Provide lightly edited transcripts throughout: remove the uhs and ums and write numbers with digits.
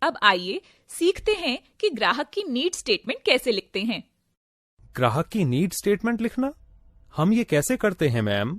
अब आइए सीखते हैं कि ग्राहक की नीड स्टेटमेंट कैसे लिखते हैं। ग्राहक की नीड स्टेटमेंट लिखना, हम ये कैसे करते हैं मैम?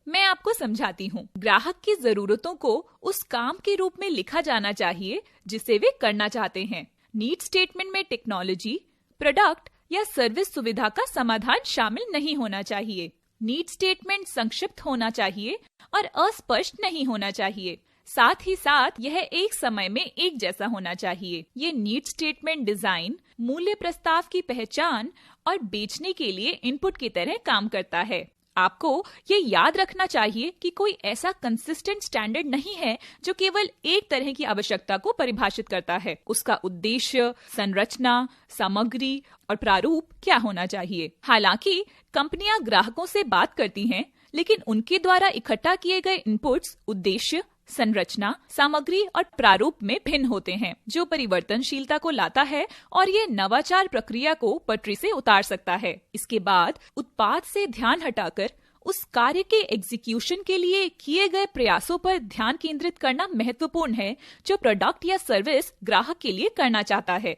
मैं आपको समझाती हूँ। ग्राहक की जरूरतों को उस काम के रूप में लिखा जाना चाहिए जिसे वे करना चाहते हैं। नीड स्टेटमेंट में टेक्नोलॉजी, प्रोडक्ट या सर्विस सुविधा का समाधान शामिल नहीं होना चाहिए। नीड स्टेटमेंट संक्षिप्त होना चाहिए और अस्पष्ट नहीं होना चाहिए। साथ ही साथ यह एक समय में एक जैसा होना चाहिए। ये नीड स्टेटमेंट डिजाइन, मूल्य प्रस्ताव की पहचान और बेचने के लिए इनपुट की तरह काम करता है। आपको ये याद रखना चाहिए कि कोई ऐसा कंसिस्टेंट स्टैंडर्ड नहीं है जो केवल एक तरह की आवश्यकता को परिभाषित करता है। उसका उद्देश्य, संरचना, सामग्री और प्रारूप क्या होना चाहिए। हालांकि कंपनियां ग्राहकों से बात करती हैं, लेकिन उनके द्वारा इकट्ठा किए गए इनपुट्स उद्देश्य, संरचना, सामग्री और प्रारूप में भिन्न होते हैं, जो परिवर्तनशीलता को लाता है और ये नवाचार प्रक्रिया को पटरी से उतार सकता है। इसके बाद उत्पाद से ध्यान हटाकर उस कार्य के एग्जीक्यूशन के लिए किए गए प्रयासों पर ध्यान केंद्रित करना महत्वपूर्ण है, जो प्रोडक्ट या सर्विस ग्राहक के लिए करना चाहता है।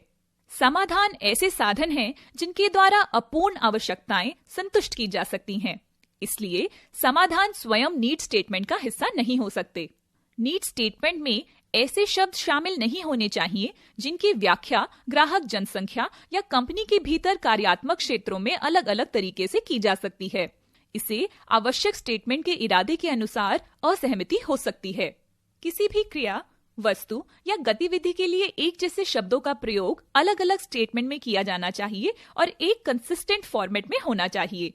समाधान ऐसे साधन हैं जिनके द्वारा अपूर्ण आवश्यकताएं संतुष्ट की जा सकती हैं। इसलिए समाधान स्वयं नीड स्टेटमेंट का हिस्सा नहीं हो सकते। नीड स्टेटमेंट में ऐसे शब्द शामिल नहीं होने चाहिए जिनकी व्याख्या ग्राहक जनसंख्या या कंपनी के भीतर कार्यात्मक क्षेत्रों में अलग अलग तरीके से की जा सकती है। इसे आवश्यक स्टेटमेंट के इरादे के अनुसार असहमति हो सकती है। किसी भी क्रिया, वस्तु या गतिविधि के लिए एक जैसे शब्दों का प्रयोग अलग अलग स्टेटमेंट में किया जाना चाहिए और एक कंसिस्टेंट फॉर्मेट में होना चाहिए।